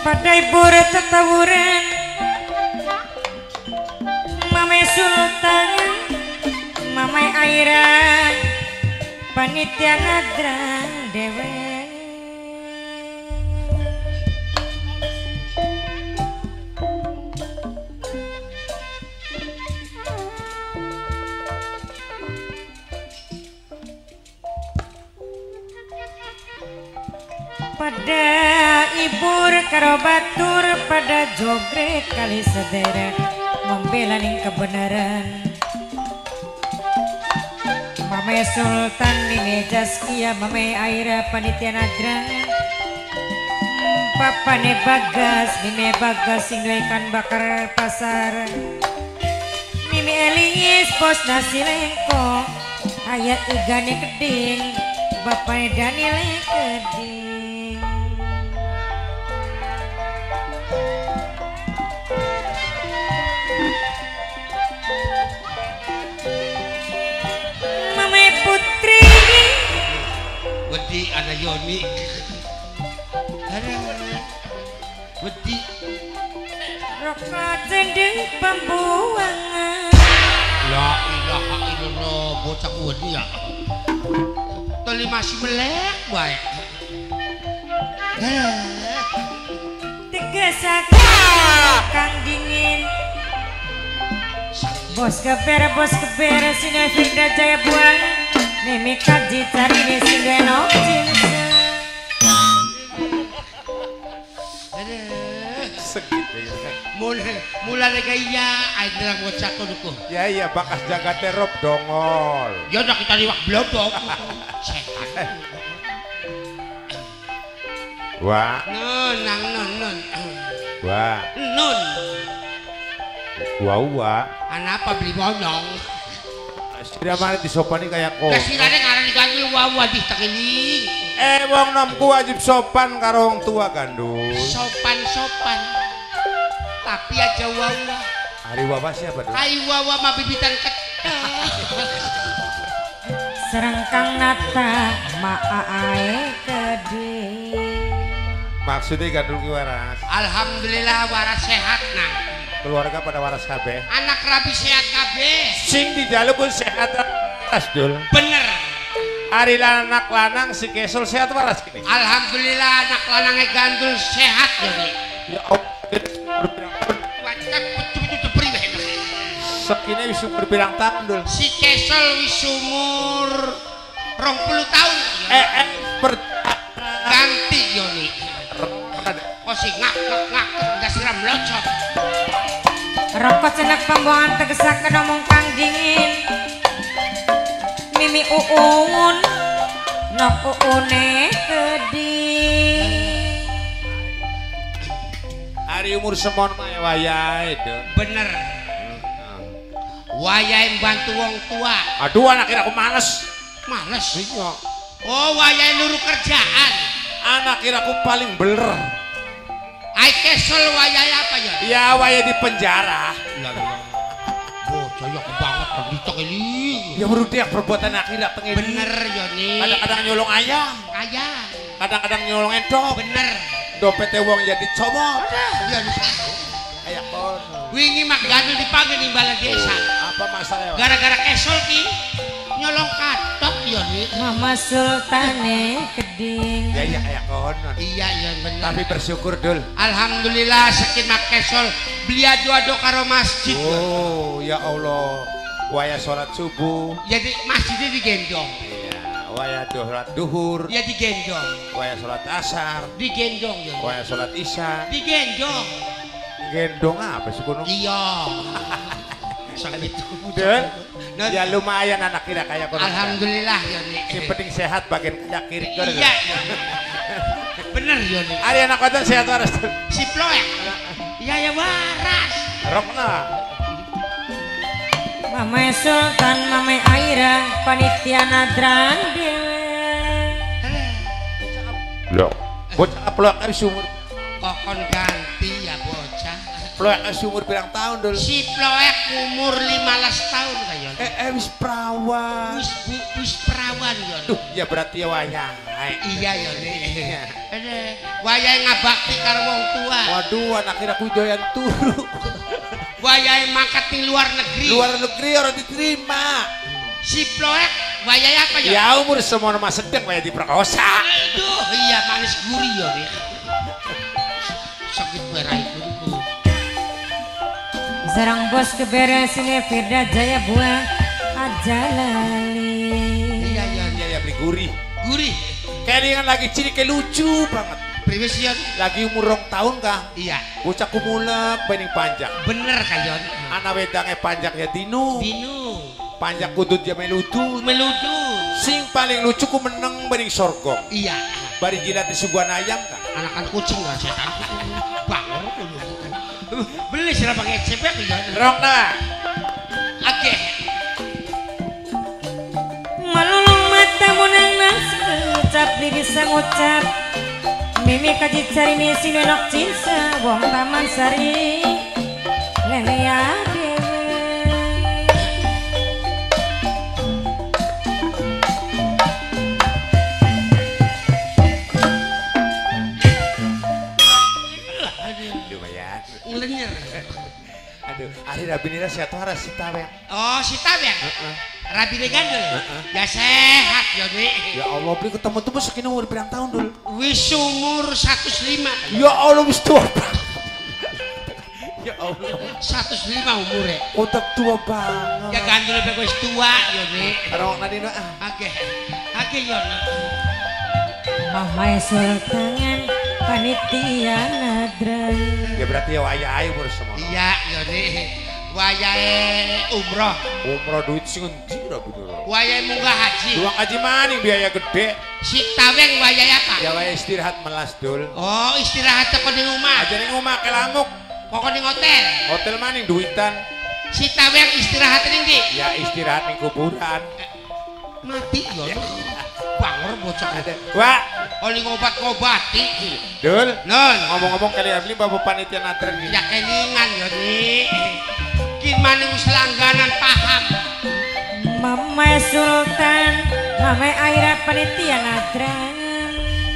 Padai bur tetawuran Mamai Sultan Mamai Aira Panitia ngadrang dewe pada ibur karo batur pada jogrek kali sederet membela ning kebenaran Mame Sultan Mime Jaskia Mame Aira panitia nadrang Papane Bagas Mime Bagas sing ikan bakar pasar Mime Eliis bos nasi lengko ayat igane keding Bapaknya Daniel keding Wedi ada Yoni. Wedi. Rokok cendeng pembuangan. La ilaha illallah bocah wedi ya. Tali masih melek bae. Tiga sakit kang dingin. Bos keber sini Firda Jaya buang. Mimi kaji cari di sini no cinta. Segitu ya. Mulai gaya ada bocah kuduku. Ya iya bakas jaga terop dongol. Ya udah kita liwak blobok. Setan. Wah. Nun. Wah. Nun. Wah. Anapa beli bonyong? Sudah mana disopani kayak kok. Kasirane ngaran diganti wawa di tekiling. Wong nomku wajib sopan karo wong tua gandul. Sopan. Tapi aja wawa. Hari wawa siapa dong? Hai wawa mah bibitan ketek. Serengkang nata maae keding. Maksudnya gandul ki waras. Alhamdulillah waras sehat nah. Keluarga pada waras kabeh. Anak rabi sehat kabeh. Sing di dalam pun sehat waras dul. Bener. Ari anak lanang si Kesol sehat waras ini. Alhamdulillah anak lanangnya gandul sehat jadi. Ya Allah. Wajib betul-betul priwe. Sekine wis berpirang tahun dul. Si Kesol wis umur 20 tahun. Ganti Yoni. Oh si ngak nggak siram locot. Rokok cenak pembuangan tegesakan omong kang dingin. Mimi uun nok uune keding. Hari umur semon mah wayahe dul. Bener. Wayahe bantu wong tua. Aduh anak kira aku males. Males. Iya. Oh wayahe nuru kerjaan. Anak kira aku paling beler. Ai Kesel wayahe apa ya? Ya waya di penjara. Bocah ya banget penditok ini. Ya merudiak perbuatan akhirnya pengen. Bener Yoni. Kadang-kadang nyolong ayam. Ayam. Kadang-kadang nyolong endok. Bener. Dompetnya uang jadi comot. Ya Kayak kono. wingi mak gandul dipanggil di balai desa. Apa masalahnya? Gara-gara Kesel ki nyolong katok Yoni. Mama Sultane keding. Ya iya kayak kono. Iya bener. Tapi bersyukur dul. Alhamdulillah saking mak Kesel beli ado-ado karo masjid. Oh ya Allah. Waya sholat subuh. Jadi masjidnya digendong. Iya. Waya sholat duhur. Ya digendong. Waya sholat asar. Digendong ya. Waya sholat isya. Digendong. Gendong apa sih kuno? Iya. Sakit itu. Dan ya lumayan anak kira kayak kono. Alhamdulillah Yoni. Yang penting sehat bagian kayak kiri kiri. Iya. Bener Yoni. Ari anak kodan sehat waras. Si Ploek. Iya ya waras. Rokna. Mama Sultan Mama Aira panitia nadrang dewe. Loh, bocah plok habis umur. Kokon ganti ya bocah. Ploek umur pirang tahun dul? Si Ploek umur 15 tahun kayon. Wis perawan. Wis perawan yon. Duh, ya berarti ya wayang. Iya yon. Wayahe ngabakti karo wong tua. Waduh, anak aku doyan turu. Wayahe mangkat di luar negeri. Luar negeri orang diterima. Si Ploek wayahe apa ya? Ya umur semono mas sedeng wayah diperkosa. Aduh, iya manis gurih ya nih. Sakit berai kudu. Sarang bos keberesin Firda Jaya buang aja lali. Iya beli gurih. Gurih. Kayak lagi cilik kayak lucu banget. Priwis yon. Lagi umur 2 tahun kah? Iya. Bocah kumulek bening panjang. Bener kayon. Anak wedangnya panjang ya Dinu. Panjang kudut ya meludut. Sing paling lucu ku meneng bening sorgong. Iya. Bari jilat di suguhan ayam kah? Anakan kucing lah setan. Bangor kudu. Beli sira pakai cepet ya. Rong na. Oke. Malulung mata munang nasi ucap diri sang ucap. Mimi kaji cari misi nenok cinta wong taman sari. Lelea Aduh, hari rabi nila siya tuh harus sita bang. Oh, sita bang? Rabi ni gandol ya? Ya sehat ya nih. Ya Allah, beli ketemu tuh sekian umur berapa tahun dulu? Wis umur 105. Ya Allah, wis tua. Ya Allah. 105 umurnya. Otak tua banget. Ya gandol lebih wis tua ya nih. Rong nadi na. Oke ya. Mamai sultangan panitia nadran. Ya berarti ya wayah ayo bersama. Iya ya nih. Wayahe umroh. Umroh duit sing endi rabi nila? Wayahe munggah haji. Luang haji maning biaya gede. Si taweng wayahe apa? Ya wayah istirahat melas dul. Oh, istirahat teko ning omah. Aja ning omah kelamuk. Pokok ning hotel. Hotel maning duitan. Si taweng istirahat ning ndi? Ya istirahat ning kuburan. Mati ya. Bangor bocah ada. Wah, oli ngobat-ngobati. Dul. Non. Ngomong-ngomong kali beli bapak panitia nadran gitu. Ya kelingan ya nih. Gimana wis langganan paham. Mamai sultan, mamai aira panitia nadran.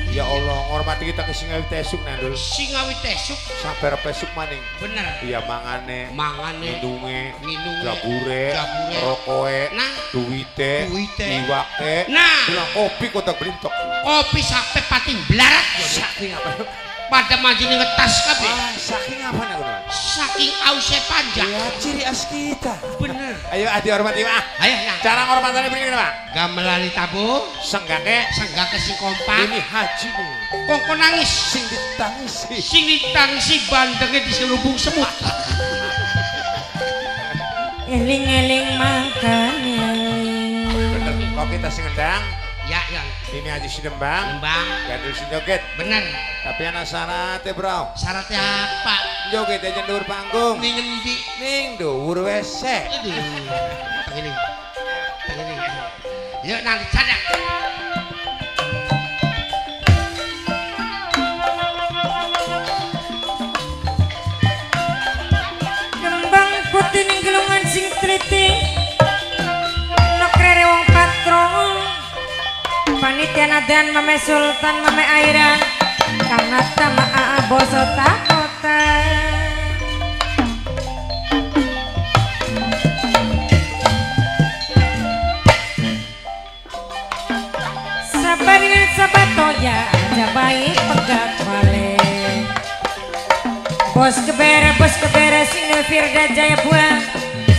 Ya Allah, ngormati kita ke Singawi Tesuk nih dul. Singawi Tesuk. Sampai pesuk maning. Bener. Iya mangane. Minunge. Gabure. Rokoe. Nah. Duite. Iwake. Nah. Bilang kopi kota belintok. Kopi sampai pating blarat. Saking apa? Pada majini ngetas kabeh. Saking apa nih kuno? Saking ausnya panjang. Ya ciri as kita. Bener. Ayo adi hormati mah. Ayo nah. Cara ngormatannya begini mah. Gamelani tabu. Senggake sing kompak. ini haji nih. Kok nangis. Sing ditangisi bandengnya diselubung semut. Eling-eling makanya. Bener kok kita sing ngendang. Ya yang ini haji si Dembang. Gandul si joget. Bener. Tapi anak syaratnya bro. Syaratnya apa? Joget aja dhuwur panggung. Ning endi? Ning dhuwur WC. Aduh. Begini. Yuk nanti cadak. Kembang putih ning gelungan sing teliti. Nok rere wong patron. Panitia nadan mame sultan mame airan. Karena tama boso takota. Sabarin sabato ya aja baik pegat balik. Bos kebere sini Firda Jaya buang.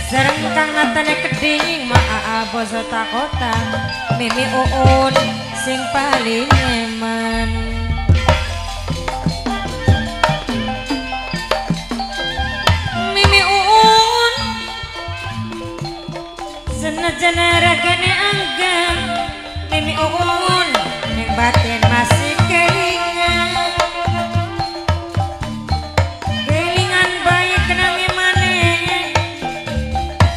Serengkang natane keding maa boso takota. Mimi uun sing paling nyaman. Mimi uun senajan ragane anggang. Mimi uun ning batin masih kelingan. Kelingan bayi kenangi maneh.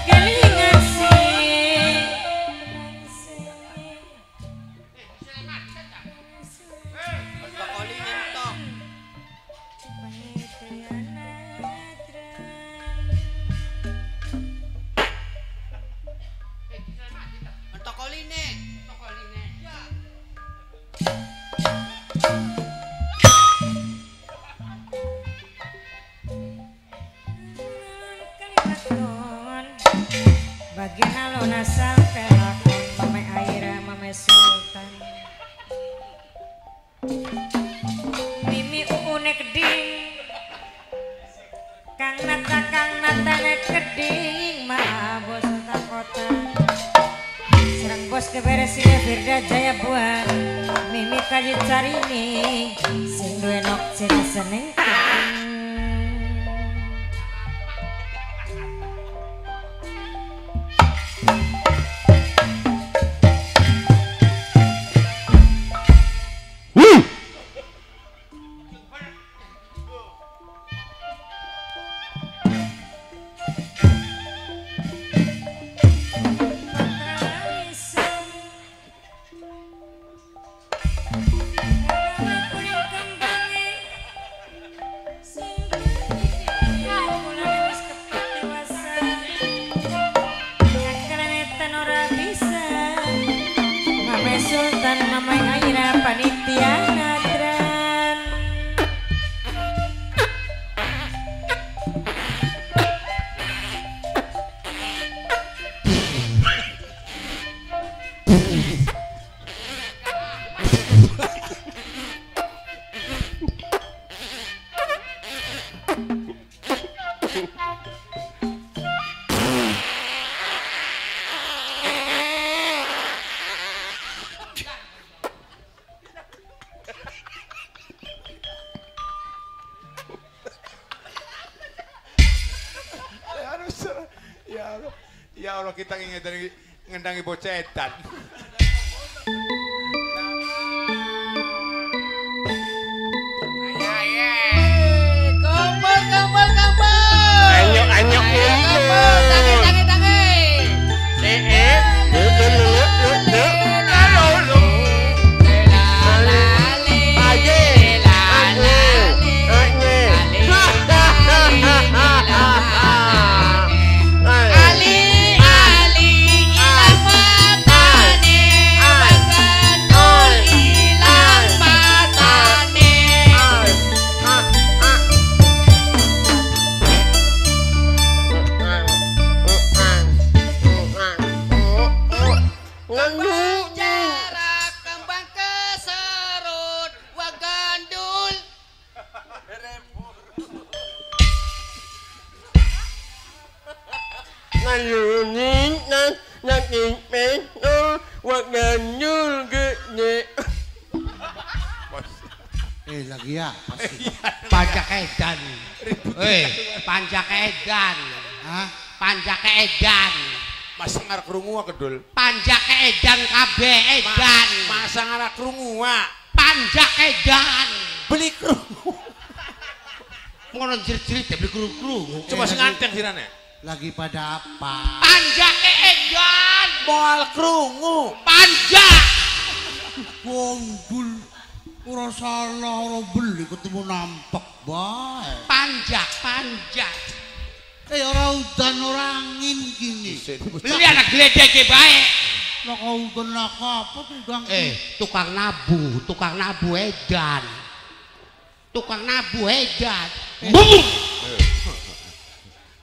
Kelingan sih. Sultan bagian alon asal pelakon Mame Aira Mame Sultan Mimi uune keding Kang natane keding Maabos kota Serang bos keberesine Firda Jaya Buah Mimi kaji carini sing duwe nok cina seneng Ya Allah kita ngendangi bocah edan. Anyok lagi ya Panjak edan Panjak edan Panjak edan Masa ngarep krungu kedul Panjak edan kabeh edan Masa ngarep krungu Panjak edan beli krungu ngono jerit-jerit beli krungu coba sing nganteng sirane lagi pada apa Panjak edan moal krungu panjak gondul ora salah ora beli ketemu nampek bae panjak ora udan ora angin gini beli anak gledeke bae lah kau udan lah apa tudang tukang nabu edan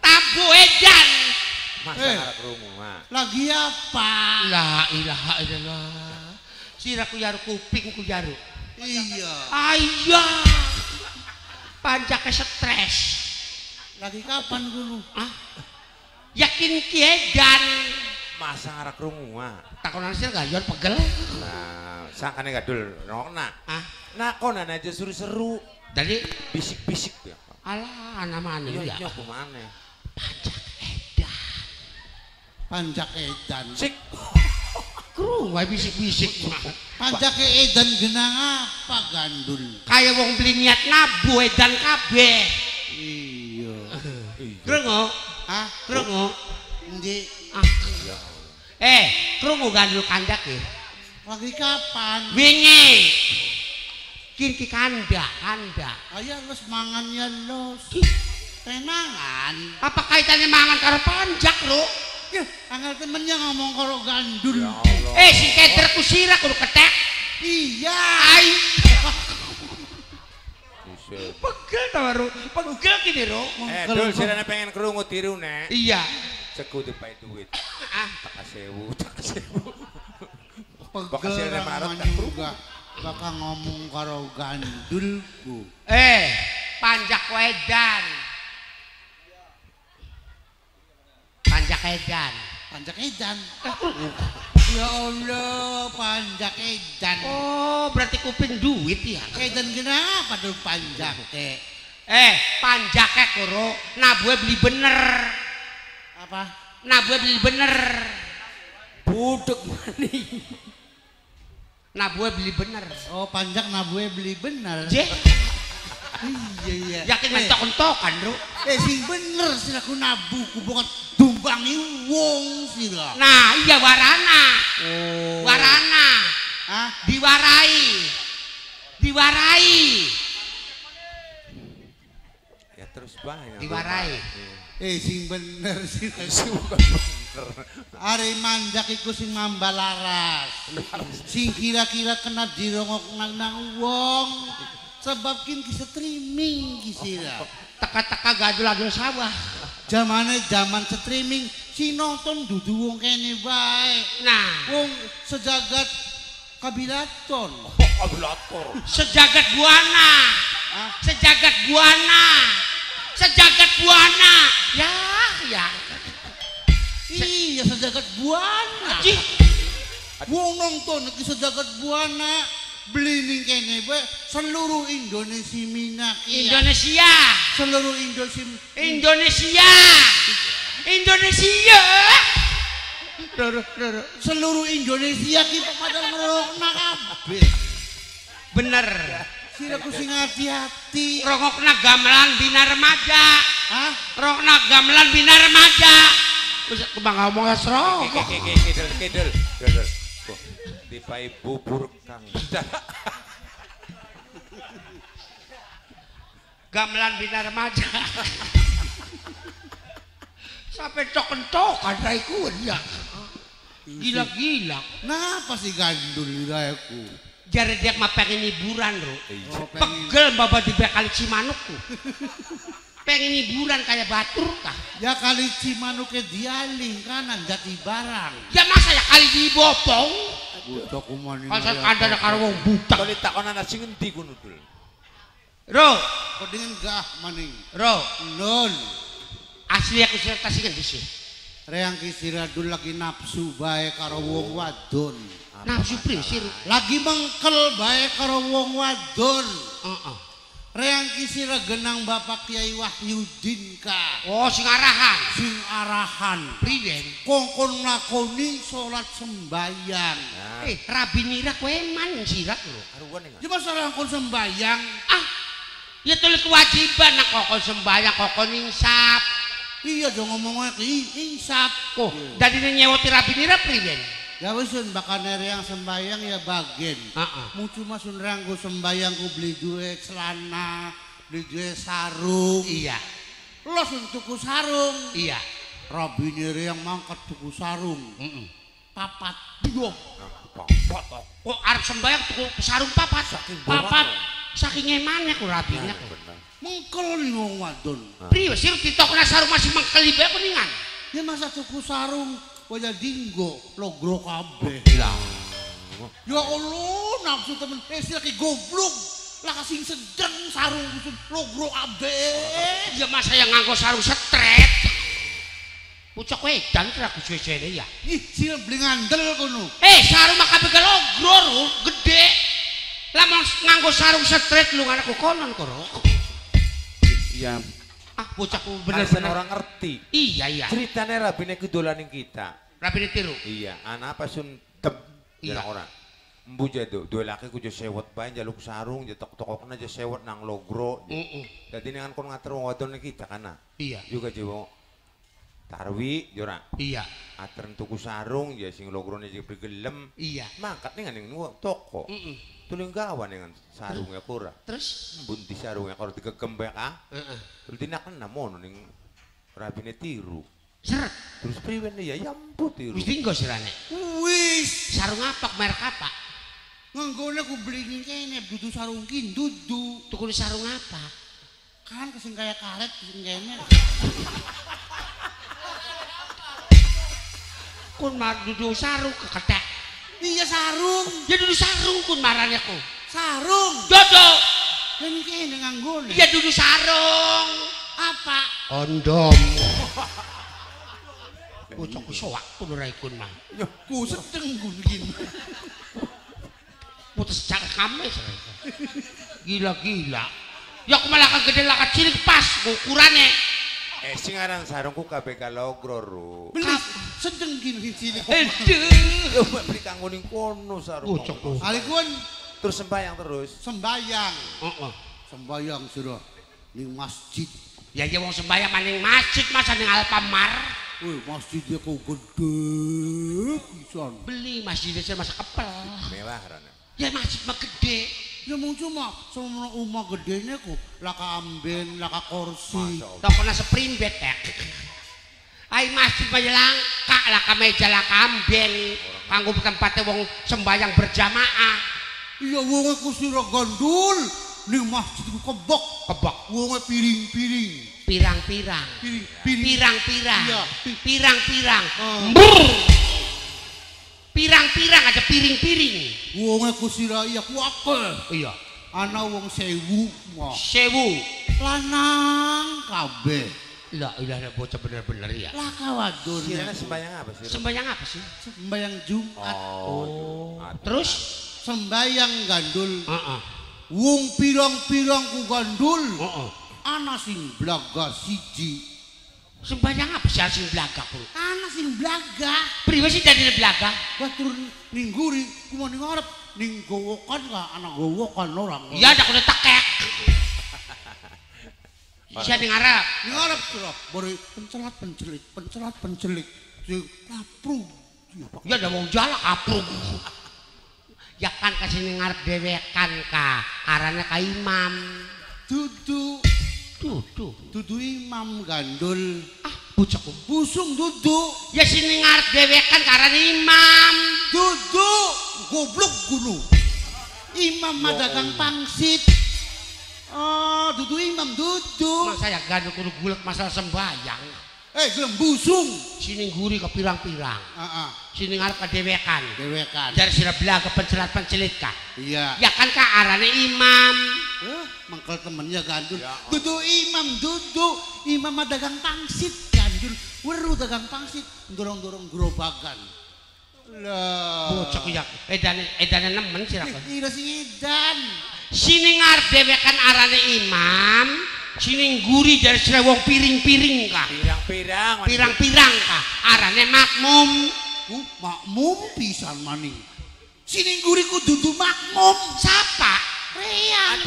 tabu edan masa ngarep krungu lagi apa la ilaha illallah siraku yaru kupingku yaru iya ayah panjake stres lagi kapan dulu yakin kiedan masa ngarep krungu takonan sir gayon pegel nah sakane gadul nokna nakonan aja seru-seru jadi bisik-bisik ya alah namanya ya iya kumane panjak edan sik krungu wae bisik-bisik panjak edan genang apa gandul kaya wong beli niat nabu edan kabeh iya krungu krungu endi krungu gandul kandak ya lagi kapan wingi ki kandak ayo los mangan ya los tenangan apa kaitannya mangan karo panjak lho ya angel temennya ngomong karo gandul si kederku sirah kudu ketek iya Pegel ta baru. Pegel kini ro. Dul sirane pengen krungu tiru nek. Iya. Segu dipae duit. Tak sewu. Pegel marot juga bakal ngomong karo gandulku. Panjak wedan. Panjak edan. Panjak edan. Ya Allah, panjak edan. Oh, berarti kuping duit ya. Edan kenapa tuh panjak? Panjaknya koro, nabue beli bener. Apa? Nabue beli bener. Budek mani. Nabue beli bener. Oh, panjak nabue beli bener. Iya. Yakin mentok-entokan, Bro. Sing bener sih aku nabuku bukan tumbangi wong sih lah. Nah, iya warana. Warana. Diwarai. Ya terus banyak. Diwarai. Sing bener sih. Are manjak iku sing ngambal laras. Sing kira-kira kena dirongok nang wong. Sebab kin ki streaming ki sira. Teka-teka gadul-gadul sawah. Zaman streaming si nonton dudu wong kene bae. Nah, wong sejagat kabilaton. Kabilator. Sejagat buana. Sejagat buana. Ya. Iya sejagat buana. Wong nonton ki sejagat buana. Beli ning kene bae seluruh Indonesia minat. Indonesia. Seluruh Indonesia. Seluruh Indonesia kita pada ngerokna kabeh. Bener. Siraku sing hati-hati. Rokokna gamelan bina remaja. Rokokna gamelan bina remaja. Wis kembang ngomong asro. Kedel. Dipae bubur Kang. Gamelan bina remaja. Sampai cok-entokan raiku ya. Gila-gila. Kenapa sih gandul raiku? Jare dia mah pengen hiburan, Bro. Pegel bapak di kali Cimanukku. Pengen hiburan kayak batur kah? Ya kali Cimanuknya dialing kanan jati barang. Ya masa ya kali dibopong? Budak umani. Pasal ada karo wong budak. Kali takon ana sing endi ngono dul. Ro, kok dengan gah maning. Ro, non. Asli aku cerita sing endi sih? Reang Kisiradul lagi nafsu bae karo wong wadon. Nafsu prisir. Lagi mengkel bae karo wong wadon. Reang Kisira genang Bapak Kiai Wahyudin ka. Oh, sing arahan. Sing arahan. Priben. Kongkon nglakoni salat sembayang. Rabi Nira kowe man sirat lho. Aruan ning. Ya masalah kongkon sembayang. Ya tulis kewajiban nak kongkon sembayang, kongkon insap. Iya dong ngomongnya ke insap. Oh, dadine nyewoti Rabi Nira priben. Ya wisun bakal yang sembayang ya bagian. Muncul masun ranggo sembayang ku beli duit celana, beli duit sarung. Iya. Lo tuku sarung. Iya. Rabi Nira yang mangkat tuku sarung. Papat. Iya. Papat. Kok arep sembayang tuku sarung papat. Papat. Saking emane ku Rabinya ku. Mengkel nih wong wadon. Priyo sir ditokna sarung masih mengkel bae kuningan. Ya masa tuku sarung wajah dinggo logro kabeh. Ya Allah, nafsu temen sih lagi goblok. Lah kasih sedeng sarung logro kabeh. Ya masa yang nganggo sarung stret. Pucuk wedan ra kucecene ya. Ih, sing beli ngandel kono. Sarung mah kabeh logro lho, gede. Lah nganggo sarung stret lu anakku konon karo. Iya. Bocahku bener-bener orang ngerti. Iya. Ceritanya Rabine kedolanin kita. Rabine tiru. Iya, anak apa sun teb jarang orang. Embu jado, dua laki ku jo sewot bae jaluk sarung, jetok tokokna jo sewot nang logro. Dadi ning kon ngatur wadon kita kana. Iya. Juga jiwo tarwi jora. Iya. Ater tuku sarung ya sing logrone sing gelem. Iya. Mangkat ning toko. Tuling gawan dengan sarungnya kura. Terus bunti sarungnya kalau digegembek terus dinakna mono ning Rabine tiru. Seret. Terus priwen ya ampun tiru. Wis dinggo sirane. Wis sarung apa merek apa? Nganggone ku beli ning kene dudu sarung ki dudu. Tuku sarung apa? Kan kesing kaya karet kesing kene. Kun mar dudu sarung keketek. Iya sarung. Ya dudu sarung kun marane ku. Sarung. Dodo. Ning kene nganggone. Ya dudu sarung. Apa? Kondom. Bocah ku soak kun ora ikun mah. Ya ku sedeng ku gini. Putus cangkame gila-gila. Ya aku malah gede lah cilik pas ukurane. Sing aran sarungku kabeh kalogro ro. Beli sedeng gini cilik. Aduh. Yo beli kanggo ning kono sarung. Bocah ku. Alikun Terus sembahyang terus. sembayang. Heeh. Sembayang sira ning masjid. Ya ya wong sembahyang maning masjid masa ning Alfamart. Wih, masjidnya kok gede pisan. Beli masjidnya saya masa kepel. Mewah rana. Ya masjid mah gede. Ya mau cuma sama rumah gedenya ku laka amben, laka kursi. Tak pernah seprimbet ya. Ai masjid mah langka lah meja lah amben. Kanggo tempatnya wong sembahyang berjamaah. Iya wong ku sira gandul ning masjid ku kebok. Kebok. Wong piring-piring. Pirang-pirang. Piring-piring. Pirang-pirang. Iya. Pirang-pirang. Oh. Mbur. Pirang-pirang aja piring-piring. Wong ku sira iya ku akeh. Iya. Ana wong 1000 mah. 1000. Lanang kabeh. La ilaha bocah bener-bener ya. Laka wadon. Sirana sembahyang apa sih? Sembahyang apa sih? Sembayang Jumat. Terus? Sembayang gandul. Heeh. Wong pirang-pirang ku gandul. Heeh. Ana sing blaga siji. Sembahyang apa sih sing blaga, Bro? Ana sing blaga. Priwe sih dadine blaga? Batur ning guri kumo ning ngarep ning gowokan ka ana gowokan orang. Iya ada kudu tekek. Iya ning ngarep. Ning ngarep sira bari pencelat-pencelik sing kaprung. Ya ada wong jalak kaprung. Ya kan kasih ning ngarep dewekan ka. Arane ka imam. Dudu Dudu imam gandul. ah bocahku Busung dudu. ya sini ngarep dewekan karena imam Dudu goblok gunu. Imam madagang pangsit. Oh, dudu imam dudu. masa ya gandul kudu gulek masalah sembahyang Gelem busung. sini guri ke pirang-pirang Heeh. sini ngarep ke dewekan Dewekan. dari sira belaga pencelat-pencelit kah Iya. ya kan kak arane imam Mangkel temennya gandul. Dudu imam dudu. Imam dagang pangsit gandul. Weru dagang pangsit. Dorong-dorong gerobakan. Lah. bocok ya edane nemen sira kok Ira sing edan. sini ngarep dewekan arane imam sini guri dari sira wong piring-piring kah Pirang-pirang. pirang-pirang kah arane makmum Makmum pisan maning. Sini guriku dudu makmum. siapa Reang.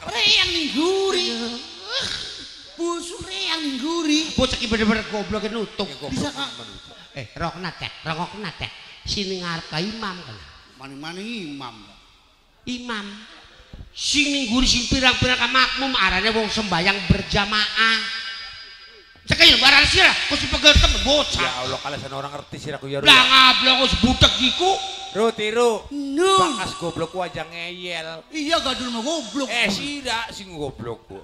Reang ning guri. Busuk reang ning guri. bocah iki bener-bener goblok nutup Bisa kak. rokna tek sini ngarep ka imam kan Maning-maning imam. imam sini guri sing pirang-pirang ka makmum arane wong sembayang berjamaah sekali barang sira kok pegel temen Ya bocah Allah kalasan orang ngerti sih aku ya ru. lah ngablok kok budak giku Ru tiru. No. Bakas goblok ku aja ngeyel. Iya gandul mah goblok. Sida sing goblok ku.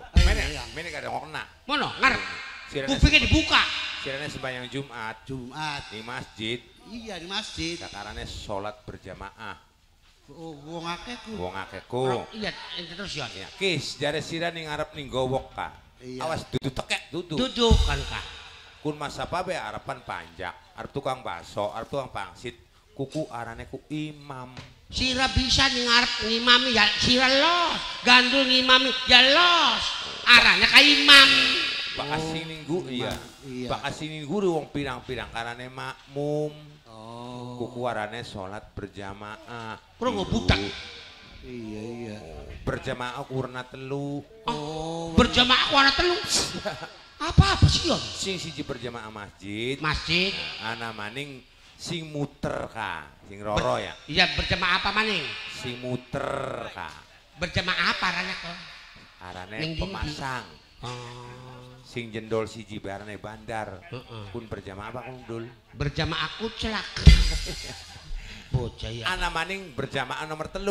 Mene kada ngokna. mono ngarep Sirana kupingnya dibuka sirana sembahyang Jumat Jumat. di masjid. Iya di masjid. Sakarane salat berjamaah. Oh, wong akeh ku. Wong akehku. iya terus ya Ya, kis jare sira ning ngarep ning gowok ka. Iya. Awas dudu tekek dudu. duduk kan kak Kun masa apa be arepan panjak, arep tukang baso, arep tukang pangsit, kuku arane ku imam. sira bisa nih ngarep ngimami ya sira los gandul ngimami ya los arane ka imam Bakas sing minggu iya. Iya. Bakas sing minggu wong pirang-pirang karane makmum. Oh. Kuku arane salat berjamaah. Kurang nggak budak. Iya. Berjamaah kurna telu. Oh, berjamaah ku ana telu. Apa sih yon? Sing siji berjamaah masjid, Masjid. ana maning sing muter ka, sing roro ya. Iya berjamaah apa maning? Sing muter ka. Berjamaah apa arane kok? Arane Ning ndi? pemasang. Oh, Sing jendol siji barane bandar. heeh. Kun berjamaah apa kun dul? Berjamaah kucelak. bocah ya. Ana maning berjamaah nomor 3.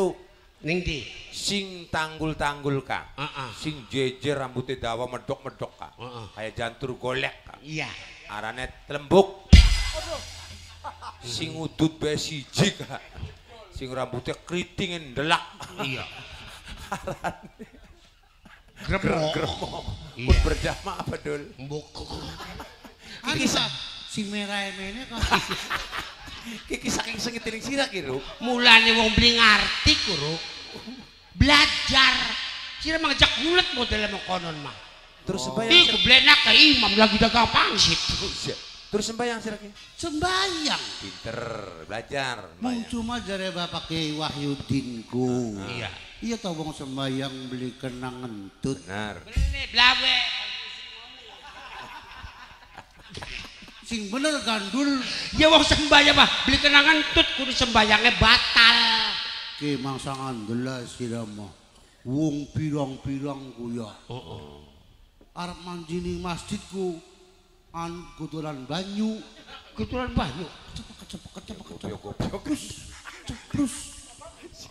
Ning di Sing tanggul-tanggul Kang. Sing jejer rambutnya dawa medok-medok Kang. Kayak jantur golek Kang. iya. Arane lembuk. Sing udut bae siji Kang. Sing rambutnya keriting ndelak. Iya. Arane Gremok. Pun berjamaah apa dul? Mbok. Anu si merah emene kok. Kiki saking sengitining sira ki Ruk. Mulane wong beli ngarti kuru. Belajar. Sira mangejak bulet model konon mah. Terus sembayang. Iku blenak ka imam lagi dagang pangsit. Terus sembayang sira ki. Sembayang. Pinter, belajar. Mau cuma jare Bapak Kiai Wahyudinku. Iya. Iya tau wong sembayang beli kenang ngentut. Benar. Beli blawe. Sing bener gandul Ya wong sembayang mah beli kenangan tut kudu sembayangnya batal. ke mangsa ngandela sira mah. Wong pirang-pirang kuya. Arep manjini masjidku gudolan banyu. Ketulan banyu. Goblok. Terus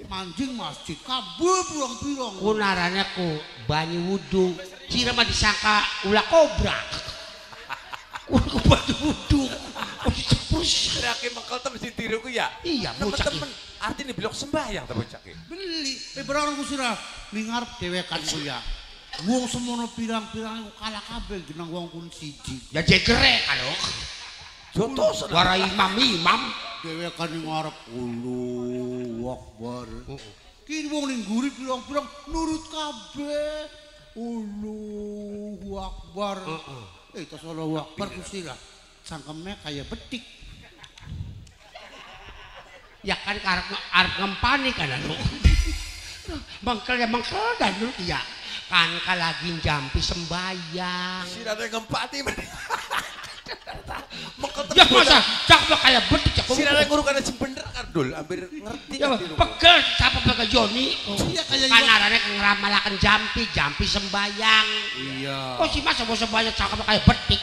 manjing masjid kabeh pirang-pirang. Kunarane ku banyu wudu. Sira mah disangka ulah kobra. Ku banyu wudu. Terus Raki mengkel temen si tiruku ya. iya bocah. Temen-temen artinya bilok sembayang ta bocah ki. Beli berang ku sira ning ngarep dewekan ku ya. Wong semono pirang-pirang ku kalah kabeh jeneng wong kun siji. Ya jegere karo. Jotos. Wara imam. Dewekan ning ngarep Allahu Akbar. Ki wong ning guri pirang-pirang nurut kabeh. Allahu Akbar. Tas Allahu Akbar ku sira. Sangkeme kaya betik. Ya kan arep ngempani kan anu. Mangkel dan dulu ya. Kan lagi jampi sembayang. Sira teh ngempati men. Mengkel Ya masa cak kayak betik cak. Sira teh nguruk kana bener kardul, hampir ngerti Ya kan tiruku. pegel sapa pegel Joni. Iya kayak Kan arane ngramalaken jampi sembayang. iya. Kok si Mas mau sembayang cak kayak betik.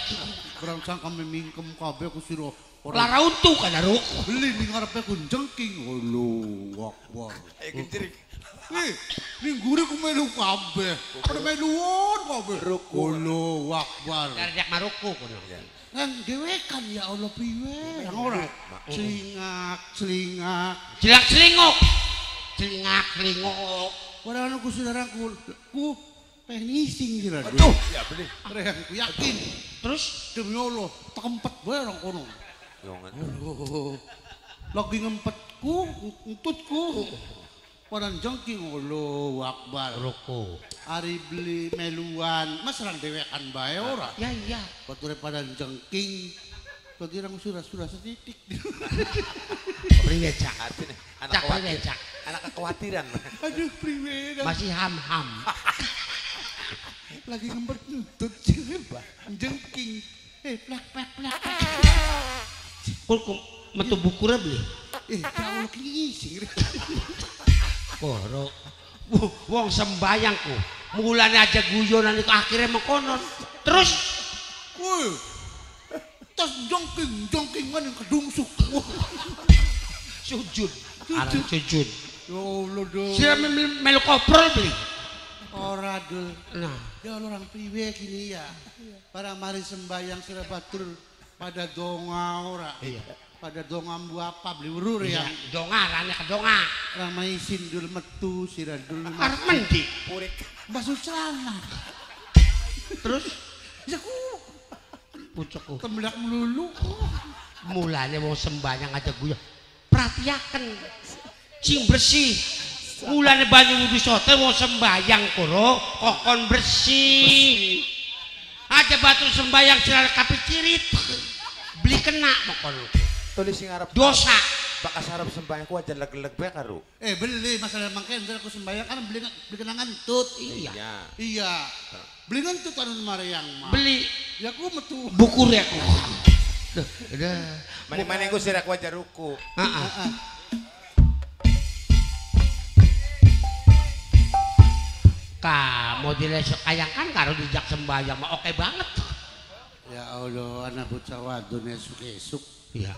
Kurang sangkeme mingkem kabeh ku sira. Lara untu kan aru. Beli ning ngarepe ku jengking. Allahu Akbar. Ayo gencerik. Ning guri ku melu kabeh. Permeluan kabeh. Ruku. Allahu Akbar. Darjak maruku kono. Kan dewekan ya Allah piwe. Yang ora celingak. Jelak-selinguk. Celingak-selinguk. Padahal ku saudaraku ku penising kira. Aduh, ya beli. Rehan ku yakin. Terus Demi Allah, tekempet bae orang kono. Yongan. Lagi ngempetku, ngentutku. Padahal jengking Allahu Akbar. ruku. Ari beli meluan, mas orang dewekan bae ora. Ya iya. Bature pada jengking. Kira surah setitik. Priwe cak. Artinya anak Cak priwe khawatir. cak. Anak kekhawatiran. Aduh priwe. Masih ham-ham. Lagi ngempet ngentut jengking. Plak. Kul metu bukure beli. Jauh ngising. Koro. Wong sembayangku. Mulane aja guyonan iku akhirnya mengkonon. Terus Woi. Tas jongking kan yang kedungsuk. sujud. Aran sujud. Ya Allah dong. Sira melu koprol beli. Ora dul. Nah, Ya orang priwe gini ya. Para mari sembayang sira batur pada donga ora. iya. Pada donga mbu apa beli urur Iya, yang dongarane ke donga. ramai sindul metu sira dul. Arep mendi. Purik. Basuh celana. Terus Ya ku pucukku. temblak melulu. Mulane wong sembayang aja guyon. Perhatiaken sing bersih. Mulane banyu wudu sote wong sembayang koro kokon bersih. Aja batu sembayang celana kapicirit. Beli kena mokon. Tulis sing arep Dosa. bakas arep sembayang ku aja leg-leg bae karo. Beli masalah mangken aku sembayang kan beli kenangan tut. Iya. Iya. Beli ngentut anu Maryang mah. Beli Ya ku metu. bukur ya aku. Udah. Mane-mane ku sira ku aja ruku. Heeh. Modele sekayangkan karo dijak sembayang mah oke banget. Ya Allah, anak bocah wadon esuk-esuk. Iya.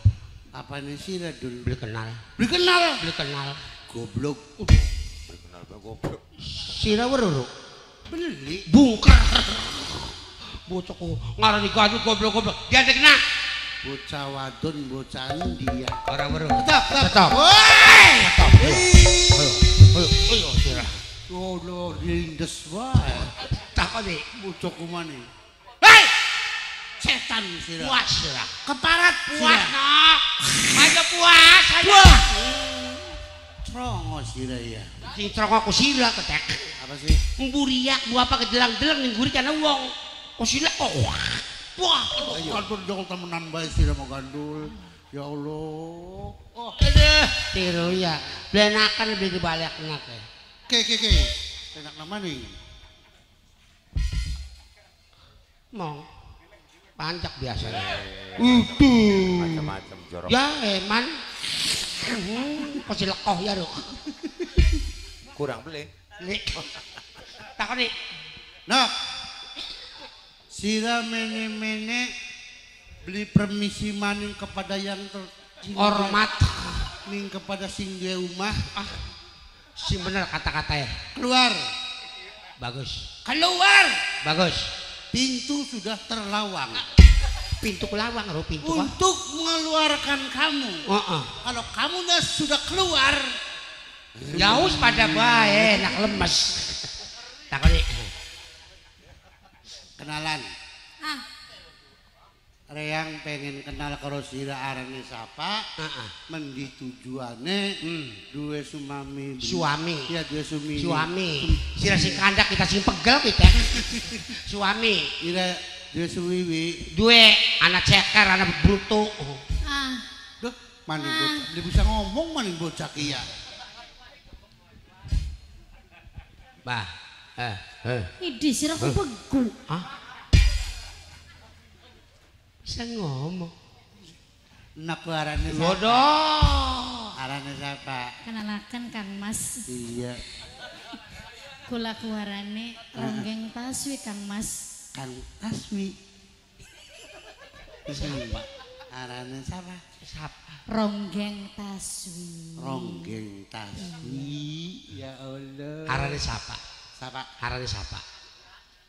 Apa nih sira dul? Beli kenal. Beli kenal. Beli kenal. Goblok. Beli kenal bang goblok. Sira weru. Beli. Bungker. Bocahku ngarani gandul goblok-goblok. Dia ada kena. Bocah wadon, bocah India. Orang weru. Tetap. Woi. Ayo sira. Oh lo lindes wae. Takoni. Bocah kumane. Hei! Setan sira. Puas sira. Keparat Puas sira. nak. Aja puas aja. Wah. Trongo sira ya. Sing trong aku sila ketek. Apa sih? Mburiak gua apa kedelang-delang ning guri kana wong. Kok sila kok. Wah, Gandul jol temenan bae sira mau gandul. Ya Allah. Oh, aduh, tiru ya. Blenakan lebih dibalekna ke. ke. Enak nama nih. Mong. Pancak biasanya. Macam-macam jorok. Ya, eman. Kok silekoh ya, Ruk. Kurang beli. Nih. Takoni. Nah, sira mene-mene beli permisi maning kepada yang Hormat. ning kepada sing duwe omah. Ah. Sing bener kata-kata ya. Keluar. Bagus. Keluar. Bagus. Pintu sudah terlawang. Pintu kelawang, Ruk, pintu kah? Untuk mengeluarkan kamu. Heeh. Kalau kamu sudah keluar, Jauh pada bae, enak lemes. Takoni. kenalan. Ah, Reang pengen kenal karo sira arane sapa? Heeh. Mendi tujuane duwe sumami. Suami. Iya, duwe sumi. Suami. Sira sing kandak kita sing pegel kita. Suami. Ira duwe suwiwi. Dua anak ceker, anak bruto. ah, Duh, maning bocah. Dia bisa ngomong maning bocah kiya. Bah. ini sira aku begu. Hah? Bisa ngomong. Nak arane sapa? Bodoh. Arane sapa? Kenalakan Kang Mas. Iya, Kula kuarane ronggeng taswi Kang Mas. Kang Taswi. Siapa? Arane sapa? Siapa? Ronggeng taswi. Ronggeng Taswi. Ya Allah. Arane siapa? Sapa? Arane siapa?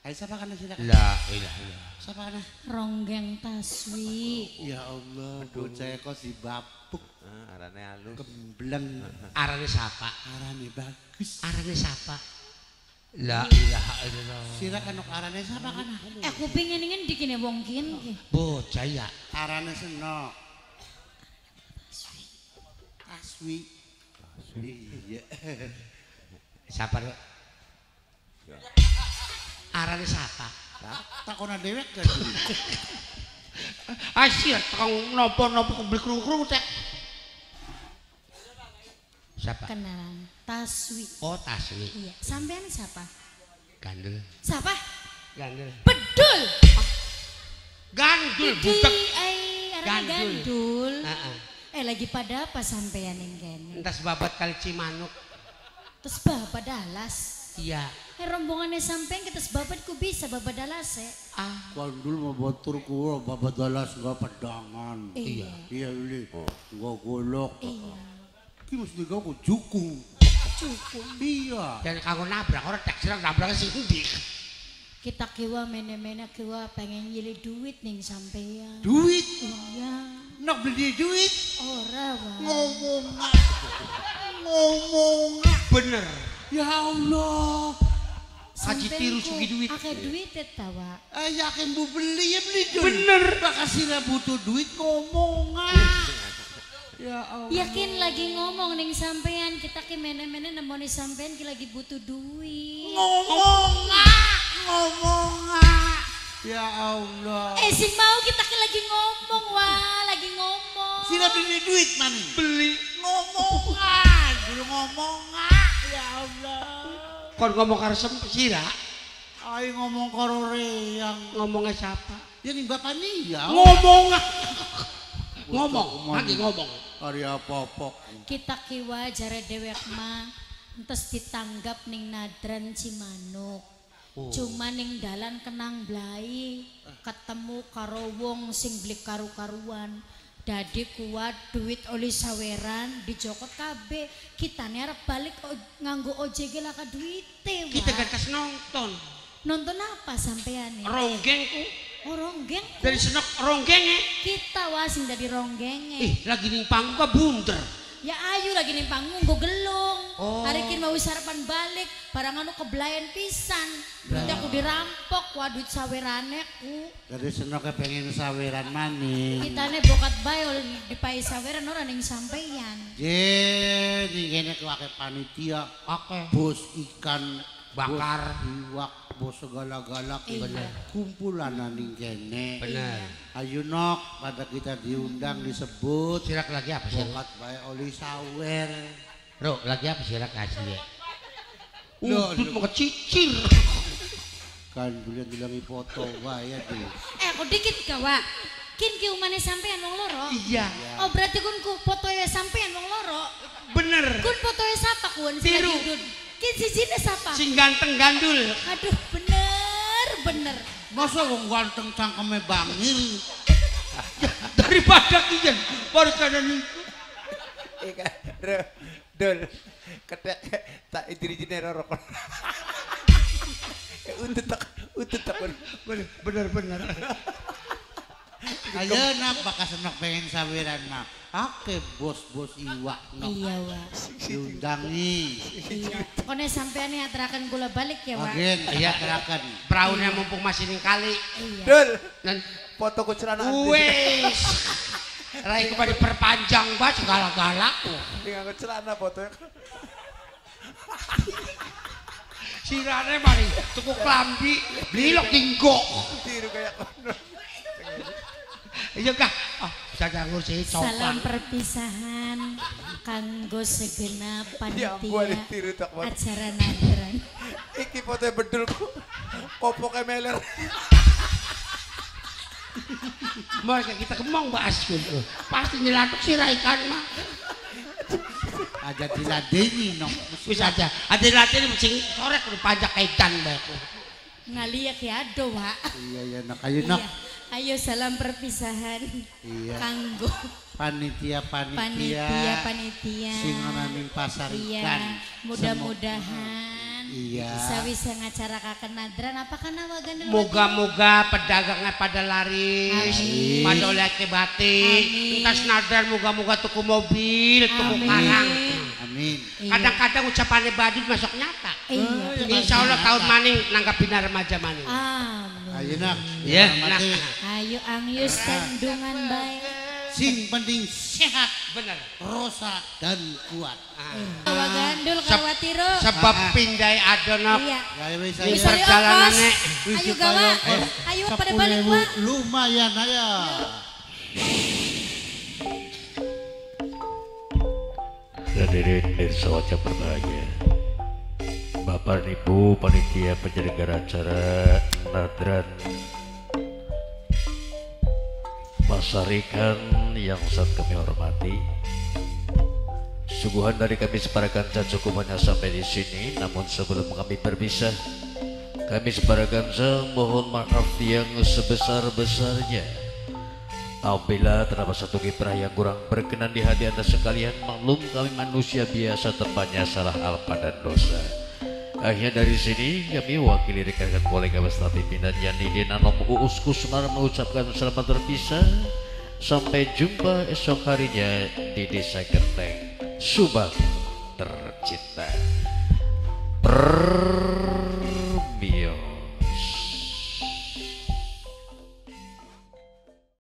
Ayo sapa kana sira? La ilaha illallah. Sapa kana? Ronggeng taswi. Ya Allah, bocah kok si bapuk Arane halus. gembleng. Arane siapa? Arane bagus. Arane siapa? La ilaha illallah. Sira kanok arane sapa kana? Aku pengen ngendi kene wong kin. Bocah ya. Arane senok. Taswi. Iya. Siapa, Ruk? Arane siapa? Takona dewek kan. Asyik tukang nopo-nopo beli kerung-kerung cek. Siapa? Kenalan taswi. Oh, Taswi. Iya, sampean siapa? Gandul. Siapa? Gandul. Bedul. Gandul Idi, butek. arane Gandul. gandul. Heeh. Lagi pada apa sampean yang kene? Entas babat kali Cimanuk. Terus bapak Dalas. Iya. Rombongannya sampean kita babat ku bisa bapak Dalas Ah. Kandul mau batur kulo babat dalas gak pedangan. Iya. Iya ini. Gak golok. Iya. Ki mesti gak ku jukung. Cukup. Iya. Dan kanggo nabrak orang tak sira nabrak sing ndi. Kita kiwa mene-mene kiwa pengen nyili duit ning sampean. Duit. Iya. Nak beli duit. Ora wae. Ngomong. Bener. Ya Allah. Haji tiru sugi duit. Akeh duit tawa. Yakin bu beli ya beli duit. Bener. Makasih butuh duit ngomong. Ya Allah. Yakin lagi ngomong ning sampean kita ki mene-mene nemoni sampean ki lagi butuh duit. Ngomong. Ya Allah. Sing mau kita ki lagi ngomong wah, lagi ngomong. Sila beli duit mana? Beli. Ngomongan. Dulu ngomongan. Ya Allah. Kon ngomong karo sira. Ayo ngomong karo Reyang. Ngomongnya siapa? Ya nih bapak nih ya. Ngomong. Ngomong, lagi ngomong. Arya popok. Kita kiwa jare dewek mah entes ditanggap ning Nadran Cimanuk. Cuma ning dalan kenang blai ketemu karo wong sing beli karu-karuan. Dadi kuat duit oli saweran dijokot kabeh. Kitane arep balik nganggo OJG lah ka duite. Kita kan kas nonton. Nonton apa sampeane? Ronggengku. Oh ronggeng. Dari senok ronggenge. Kita sing dadi ronggenge. Lagi ning panggung ka bunder. Ya ayu lagi ning panggung go gelung. Oh. Hari kin mau sarapan balik, barang anu kebelayan pisan. Berarti aku dirampok, wah duit sawerane ku. Dari senoknya pengen saweran maning. Kitane bokat bae dipai saweran ora ning sampeyan. Jadi kene kewake panitia, bos ikan bakar, bos iwak, bos segala-galak, kumpulan ning kene. Bener. Ayo nok, pada kita diundang disebut. Sirak lagi apa sih? Bokat bae oli sawer. Bro, lagi apa sirak kasih ya? Loh, mau kecicir. Kan bulan bilangi foto wae ya tuh. Aku dikit gawa. Kin ki umane sampean wong loro. Iya. Oh berarti kun ku fotoe sampean wong loro. Bener. Kun fotoe sapa kun? Tiru. Kin sijine sapa? Sing ganteng gandul. Aduh bener. Masa wong ganteng cangkeme bangil. Daripada kian baru kanan itu. Dol, ketek tak idri-idri rokok. Utut tak Bener. Ayo nak bakas senok pengen saweran nak. Ake bos-bos iwak nok. Iya wa. Diundangi. Iya. Pokoknya sampean nih aterakan gula balik ya wa. Agen, Iya. terakan. Perahunya mumpung masih ning kali. Iya. Dol, Dan fotoku celana. wes. Rai kepada perpanjang banget galak-galak. Nganggo celana fotonya. Sirane mari tuku klambi, blilok tinggo. Tiru kayak kono. Iya kah? Bisa nganggur sih Salam copan. perpisahan kanggo segenap Ya ampun, panitia tiru tak foto. acara nadran. Iki fotonya bedulku. Kopoknya meler. Mereka kita kemong bahas gitu. Pasti nyelatuk si Raikan mah. Aja diladeni nok. Wis aja. Ada latih ini sing sore kudu pajak kaitan bae. Ngaliak ya ado wa. Iya nak ayo nok. Iya. Ayo salam perpisahan Iya. kanggo Panitia. panitia. Sing ana ning pasar Iya. ikan. Mudah-mudahan Iya. bisa ngacarakan nadran apa kana wagan Moga-moga pedagangnya pada laris, Amin. pada oleh batik, Amin. entas nadar moga-moga tuku mobil, tuku Amin. karang. Amin. Kadang-kadang ucapannya badut masuk nyata. Iya. Insya Allah tahun maning nanggapin remaja maning. Amin. Ayo nak. Iya, Hormati. nak. Ayo angyus kandungan baik. Sing penting sehat, Bener. rosa dan kuat. Wagandul Sep- kawatiro. Sebab pindai adonok Iya. Gaya wis di Bisa perjalanannya. Ayo gawa. Ayo pada balik wa. Lumayan aja. Hadirin pemirsa wajah berbahagia, Bapak dan Ibu panitia penyelenggara acara nadran pasar ikan yang sangat kami hormati. Suguhan dari kami separakan cukup hanya sampai di sini. Namun sebelum kami berpisah, kami separakan mohon maaf yang sebesar-besarnya apabila terdapat satu kiprah yang kurang berkenan di hati Anda sekalian. Maklum kami manusia biasa, tempatnya salah alpa dan dosa. Akhirnya dari sini kami wakili rekan-rekan kolega beserta pimpinan Yani Denanom Uus Kusumar mengucapkan selamat berpisah. Sampai jumpa esok harinya di Desa Genteng, Subang tercinta.